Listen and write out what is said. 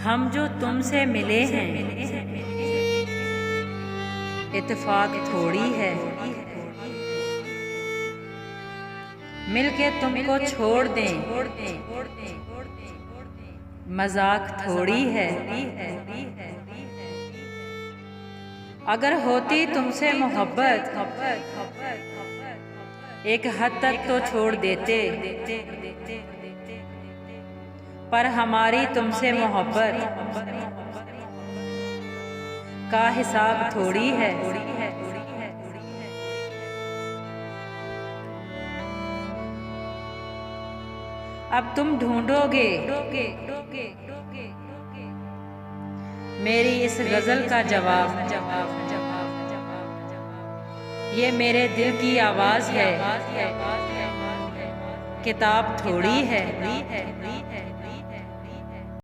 हम जो तुमसे मिले हैं इत्तेफाक थोड़ी है, मिलके तुमको छोड़ दें मजाक थोड़ी है। अगर होती तुमसे मोहब्बत एक हद तक तो छोड़ देते, पर हमारी तुमसे मोहब्बत का हिसाब थोड़ी है। अब तुम ढूंढोगे मेरी इस गजल का जवाब, ये मेरे दिल की आवाज है, किताब थोड़ी है।